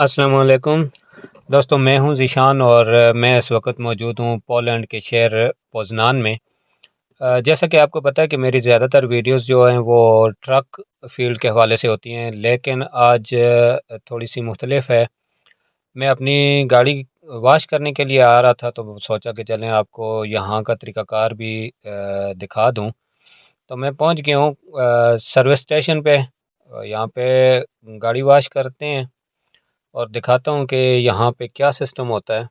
अस्सलाम वालेकुम दोस्तों, मैं हूं ज़ीशान और मैं इस वक्त मौजूद हूं पोलैंड के शहर पोज़नान में। जैसा कि आपको पता है कि मेरी ज़्यादातर वीडियोस जो हैं वो ट्रक फील्ड के हवाले से होती हैं, लेकिन आज थोड़ी सी मुख्तलिफ है। मैं अपनी गाड़ी वाश करने के लिए आ रहा था तो सोचा कि चलें आपको यहाँ का तरीक़ाकार भी दिखा दूं। तो मैं पहुंच गया हूँ सर्विस स्टेशन पे। यहाँ पे गाड़ी वाश करते हैं और दिखाता हूँ कि यहाँ पे क्या सिस्टम होता है।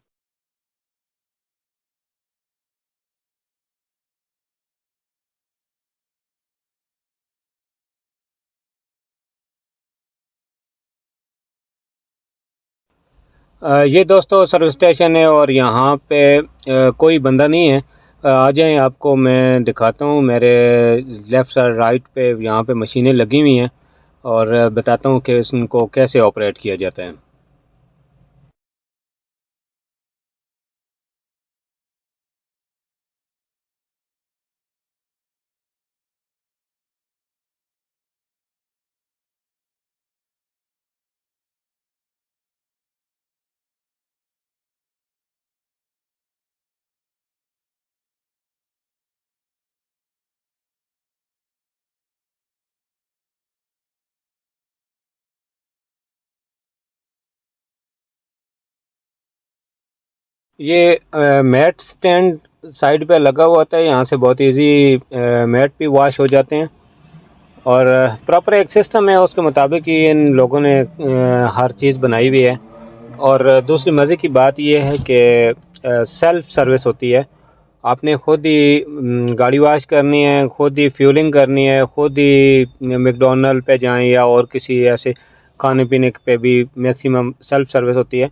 ये दोस्तों सर्विस स्टेशन है और यहाँ पे कोई बंदा नहीं है। आ जाएं, आपको मैं दिखाता हूँ। मेरे लेफ़्ट साइड राइट पे यहाँ पे मशीनें लगी हुई हैं और बताता हूँ कि इनको कैसे ऑपरेट किया जाता है। ये मैट स्टैंड साइड पे लगा हुआ होता है। यहाँ से बहुत इजी मैट भी वॉश हो जाते हैं और प्रॉपर एक सिस्टम है, उसके मुताबिक ही इन लोगों ने हर चीज़ बनाई हुई है। और दूसरी मज़े की बात यह है कि सेल्फ सर्विस होती है। आपने खुद ही गाड़ी वॉश करनी है, खुद ही फ्यूलिंग करनी है, खुद ही मैकडोनल्ड पे जाएं या और किसी ऐसे खाने पीने पे भी मैक्सिमम सेल्फ सर्विस होती है।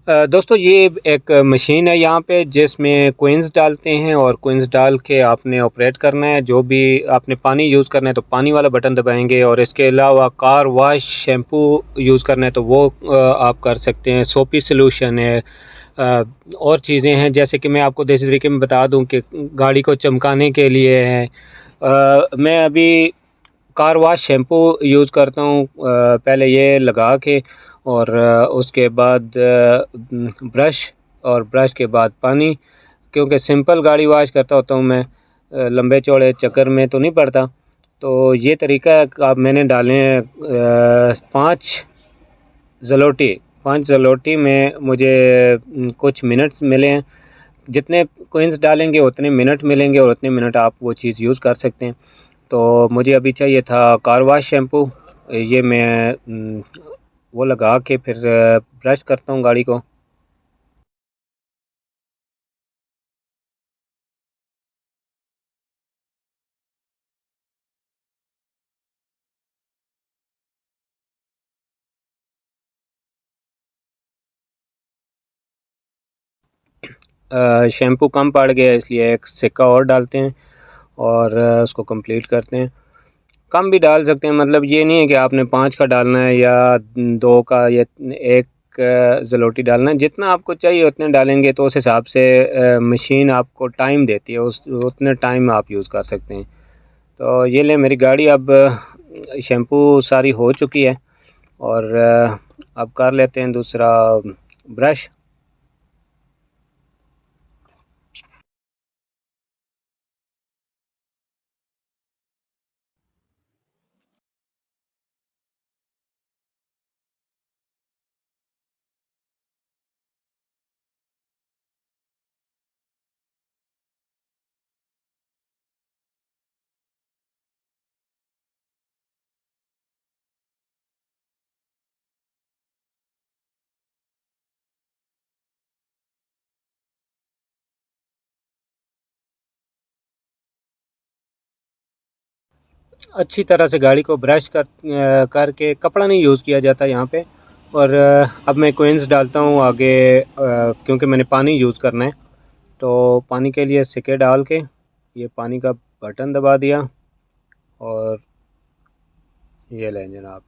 दोस्तों, ये एक मशीन है यहाँ पे जिसमें कोइंस डालते हैं और कोइंस डाल के आपने ऑपरेट करना है। जो भी आपने पानी यूज़ करना है तो पानी वाला बटन दबाएंगे, और इसके अलावा कार वाश शैम्पू यूज़ करना है तो वो आप कर सकते हैं। सोपी सोल्यूशन है। और चीज़ें हैं, जैसे कि मैं आपको देसी तरीके में बता दूं कि गाड़ी को चमकाने के लिए है। मैं अभी कार वाश शैम्पू यूज़ करता हूँ। पहले ये लगा के और उसके बाद ब्रश, और ब्रश के बाद पानी, क्योंकि सिंपल गाड़ी वॉश करता होता हूँ मैं। लंबे चौड़े चक्कर में तो नहीं पड़ता। तो ये तरीका आप मैंने डाले हैं 5 ज़लोटी। 5 ज़लोटी में मुझे कुछ मिनट्स मिले हैं। जितने कोइंस डालेंगे उतने मिनट मिलेंगे और उतने मिनट आप वो चीज़ यूज़ कर सकते हैं। तो मुझे अभी चाहिए था कार वाश शैम्पू। ये मैं वो लगा के फिर ब्रश करता हूँ गाड़ी को। शैम्पू कम पड़ गया इसलिए एक सिक्का और डालते हैं और उसको कंप्लीट करते हैं। कम भी डाल सकते हैं, मतलब ये नहीं है कि आपने 5 का डालना है या 2 का या 1 ज़लोटी डालना है। जितना आपको चाहिए उतने डालेंगे तो उस हिसाब से मशीन आपको टाइम देती है, उस उतने टाइम आप यूज़ कर सकते हैं। तो ये ले, मेरी गाड़ी अब शैम्पू सारी हो चुकी है और अब कर लेते हैं दूसरा ब्रश। अच्छी तरह से गाड़ी को ब्रश करके कपड़ा नहीं यूज़ किया जाता यहाँ पे। और अब मैं कोइंस डालता हूँ आगे, क्योंकि मैंने पानी यूज़ करना है। तो पानी के लिए सिक्के डाल के ये पानी का बटन दबा दिया और ये लें जनाब।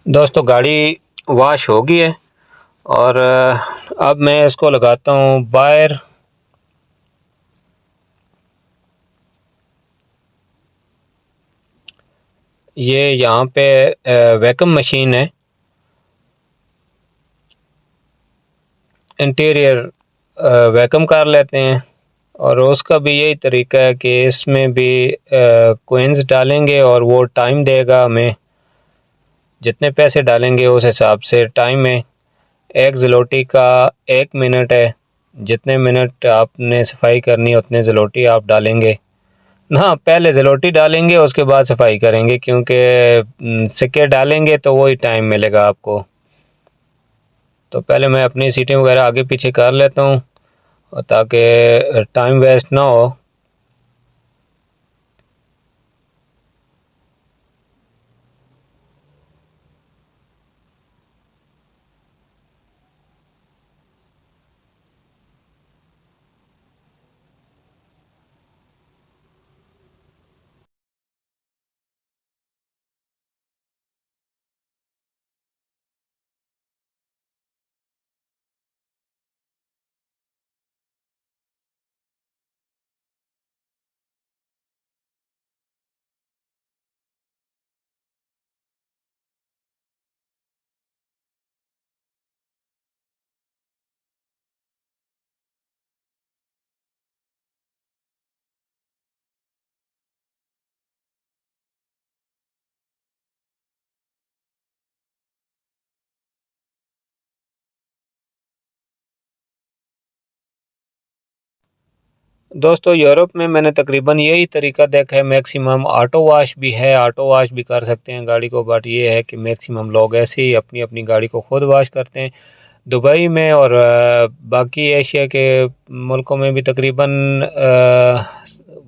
दोस्तों गाड़ी वॉश हो गई है और अब मैं इसको लगाता हूँ बाहर। ये यहाँ पे वैक्यूम मशीन है, इंटीरियर वैक्यूम कर लेते हैं। और उसका भी यही तरीका है कि इसमें भी कोइंस डालेंगे और वो टाइम देगा हमें, जितने पैसे डालेंगे उस हिसाब से टाइम है। एक ज़लोटी का 1 मिनट है, जितने मिनट आपने सफाई करनी है उतने ज़लोटी आप डालेंगे। हाँ, पहले ज़लोटी डालेंगे उसके बाद सफाई करेंगे, क्योंकि सिक्के डालेंगे तो वही टाइम मिलेगा आपको। तो पहले मैं अपनी सीटें वगैरह आगे पीछे कर लेता हूँ ताकि टाइम वेस्ट ना हो। दोस्तों यूरोप में मैंने तकरीबन यही तरीका देखा है मैक्सिमम। ऑटो वॉश भी है, ऑटो वॉश भी कर सकते हैं गाड़ी को, बट ये है कि मैक्सिमम लोग ऐसे ही अपनी अपनी गाड़ी को खुद वॉश करते हैं। दुबई में और बाकी एशिया के मुल्कों में भी तकरीबन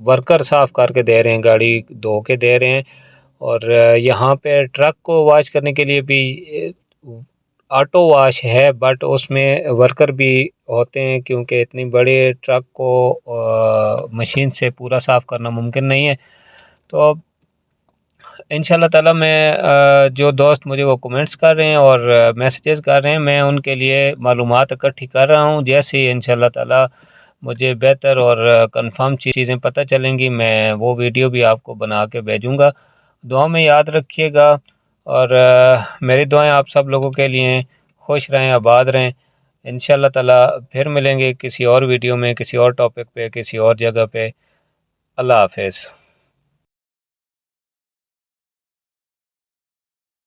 वर्कर साफ़ करके दे रहे हैं, गाड़ी धो के दे रहे हैं। और यहाँ पे ट्रक को वॉश करने के लिए भी ऑटो वॉश है, बट उसमें वर्कर भी होते हैं, क्योंकि इतनी बड़े ट्रक को मशीन से पूरा साफ़ करना मुमकिन नहीं है। तो इंशाल्लाह ताला मैं जो दोस्त मुझे वो कमेंट्स कर रहे हैं और मैसेजेस कर रहे हैं, मैं उनके लिए मालूमात इकट्ठी कर रहा हूँ। जैसे ही इंशाल्लाह ताला मुझे बेहतर और कंफर्म चीज़ें पता चलेंगी, मैं वो वीडियो भी आपको बना के भेजूँगा। दुआ में याद रखिएगा और मेरी दुआएं आप सब लोगों के लिए। खुश रहें, आबाद रहें। इंशाल्लाह ताला फिर मिलेंगे किसी और वीडियो में, किसी और टॉपिक पे, किसी और जगह पे। अल्लाह हाफ़िज़।